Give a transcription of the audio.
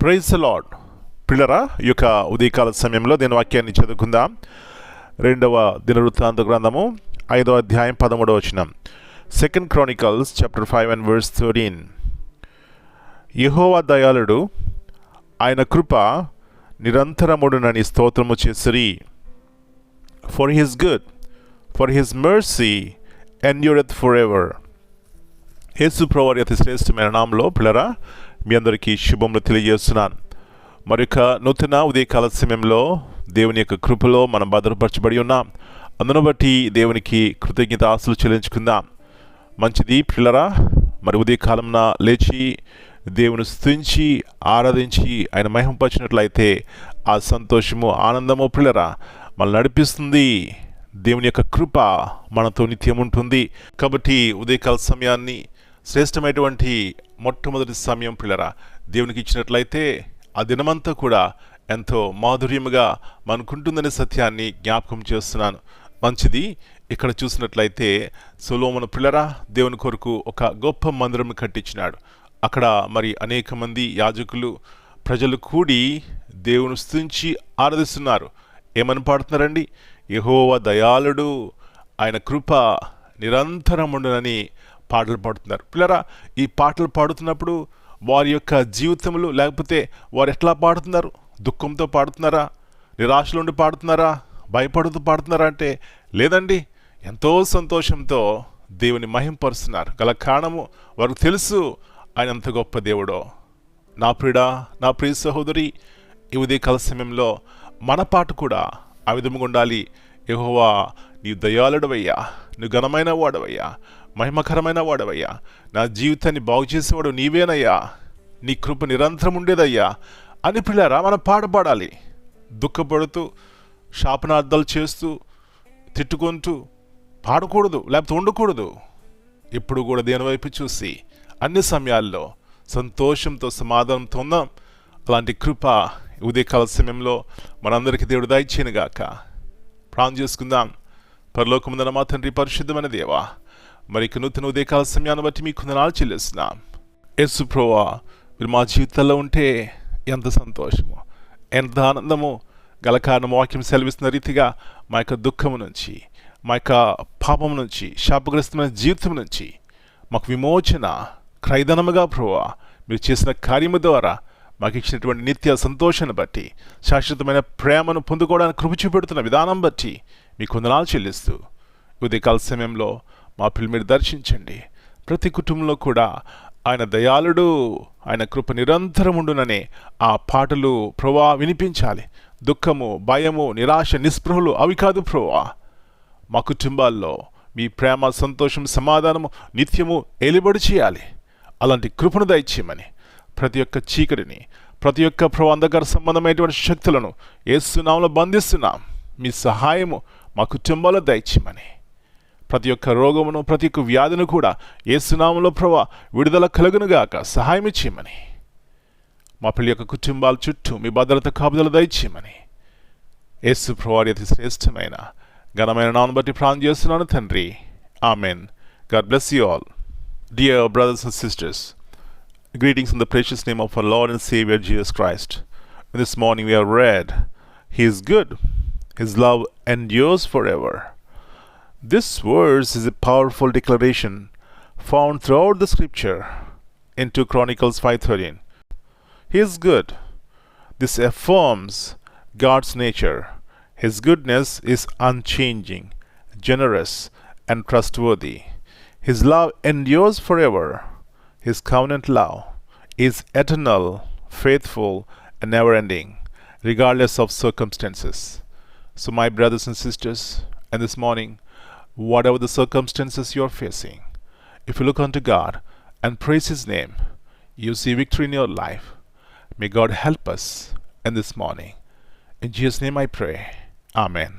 Praise the lord. పిల్లరా, ఈ యొక్క ఉదయకాల సమయంలో దీని వాక్యాన్ని చదువుకుందాం. 2వ దినవృత్తాంత గ్రంథము 5వ అధ్యాయం 13వ వచనం. 2 Chronicles chapter 5 and verse 13. యెహోవా దయాళుడు, ఆయన కృప నిరంతరముడునని స్తోత్రము చేసిరి. For he is good, for his mercy endureth forever. యేసు ప్రభువారి అతి శ్రేష్టమైన నామములో పిల్లరా మీ అందరికీ శుభములు తెలియజేస్తున్నాను. మరొక నూతన ఉదయకాల సమయంలో దేవుని యొక్క కృపలో మనం భద్రపరచబడి ఉన్నాం. అందును బట్టి దేవునికి కృతజ్ఞతాస్తులు చెల్లించుకుందాం. మంచిది పిల్లరా, మరి ఉదయకాలంన లేచి దేవుని స్తుతించి ఆరాధించి ఆయన మహిమపరిచినట్లయితే ఆ సంతోషము ఆనందము పిల్లరా మనల్ని నడిపిస్తుంది. దేవుని యొక్క కృప మనతో నిత్యం ఉంటుంది. కాబట్టి ఉదయకాల సమయాన్ని శ్రేష్టమైనటువంటి మొట్టమొదటి సమయం పిల్లరా దేవునికి ఇచ్చినట్లయితే ఆ దినమంతా కూడా ఎంతో మాధుర్యముగా మనకుంటుందనే సత్యాన్ని జ్ఞాపకం చేస్తున్నాను. మంచిది. ఇక్కడ చూసినట్లయితే సొలొమోను పిల్లరా దేవుని కొరకు ఒక గొప్ప మందిరం కట్టించినాడు. అక్కడ మరి అనేక మంది యాజకులు ప్రజలు కూడి దేవుని స్తుతించి ఆరాధిస్తున్నారు. ఏమని పాడుతున్నారండి? యెహోవా దయాళుడు, ఆయన కృప నిరంతరముండునని పాటలు పాడుతున్నారు. పిల్లరా, ఈ పాటలు పాడుతున్నప్పుడు వారి యొక్క జీవితములు లేకపోతే వారు ఎట్లా పాడుతున్నారు? దుఃఖంతో పాడుతున్నారా? నిరాశలో ఉండి పాడుతున్నారా? భయపడుతూ పాడుతున్నారా అంటే లేదండి, ఎంతో సంతోషంతో దేవుని మహింపరుస్తున్నారు. గల కారణము వారికి తెలుసు ఆయన ఎంత గొప్ప దేవుడో. నా ప్రియుడా, నా ప్రియ సహోదరి, ఈ ఉదయకాల సమయంలో మన పాట కూడా ఆ విధముగా ఉండాలి. యెహోవా నీవు దయాళుడవయ్యా, నువ్వు ఘనమైన వాడవయ్యా, మహిమకరమైన వాడవయ్యా, నా జీవితాన్ని బాగు చేసేవాడు నీవేనయ్యా, నీ కృప నిరంతరం ఉండేదయ్యా అని పిల్లారా మనం పాట పాడాలి. దుఃఖపడుతూ శాపనార్థాలు చేస్తూ తిట్టుకుంటూ పాడకూడదు, లేకపోతే ఉండకూడదు. ఎప్పుడు కూడా దేని వైపు చూసి అన్ని సమయాల్లో సంతోషంతో సమాధానంతో ఉందాం. అలాంటి కృప ఉదయకాల సమయంలో మనందరికీ దేవుడు దయచేయనుగాక. ప్రార్థన చేసుకుందాం. పరలోకముందున మా తండ్రి, పరిశుద్ధమైన దేవా, మరి నూతన ఉదయకాల సమయాన్ని బట్టి మీకు వందనాలు చెల్లిస్తున్నాం. యేసు ప్రభువా, మీరు మా జీవితాల్లో ఉంటే ఎంత సంతోషము, ఎంత ఆనందము. గల కారణం వాక్యం సెలవిస్తున్న రీతిగా మా యొక్క దుఃఖము నుంచి, మా యొక్క పాపం నుంచి, శాపగ్రస్తమైన జీవితం నుంచి మాకు విమోచన క్రయధనముగా ప్రభువా మీరు చేసిన కార్యము ద్వారా మాకు ఇచ్చినటువంటి నిత్య సంతోషాన్ని బట్టి, శాశ్వతమైన ప్రేమను పొందుకోవడానికి కృప చూపెడుతున్న విధానం బట్టి మీకు వందనాలు చెల్లిస్తూ ఉదయకాల సమయంలో మా పిల్లలు మీరు దర్శించండి. ప్రతి కుటుంబంలో కూడా ఆయన దయాళుడు, ఆయన కృప నిరంతరం ఉండుననే ఆ పాటలు ప్రభువా వినిపించాలి. దుఃఖము, భయము, నిరాశ, నిస్పృహలు అవి కాదు ప్రభువా. మా కుటుంబాల్లో మీ ప్రేమ, సంతోషం, సమాధానము నిత్యము ఏలుబడి చేయాలి. అలాంటి కృపను దయచేయమని ప్రతి ఒక్క చీకటిని, ప్రతి ఒక్క అంధకార సంబంధమైనటువంటి శక్తులను యేసు నామములో బంధిస్తున్నాం. మీ సహాయము మా కుటుంబాల్లో దయచేయమని, ప్రతి ఒక్క రోగమును, ప్రతి ఒక్క వ్యాధిని కూడా యేసు నామములో ప్రభువా విడుదల కలుగునుగాక సహాయం చేయమని, మా పిల్లల యొక్క కుటుంబాల చుట్టూ మీ భద్రత కాపుదల దయచేయమని యేసు ప్రభువారి అతి శ్రేష్టమైన ఘనమైన నామమును బట్టి ప్రార్థన చేస్తున్నాను తండ్రి. Amen. God bless you all. Dear brothers and sisters, greetings in the precious name of our Lord and Savior Jesus Christ. This morning we have read, He is good, His love endures forever. This verse is a powerful declaration found throughout the scripture in 2 Chronicles 5:13. He is good. This affirms God's nature. His goodness is unchanging, generous, and trustworthy. His love endures forever. His covenant love is eternal, faithful, and never-ending, regardless of circumstances. So my brothers and sisters, and this morning, whatever the circumstances you are facing, if you look unto God and praise His name, you see victory in your life. May God help us in this morning. In Jesus' name I pray. Amen.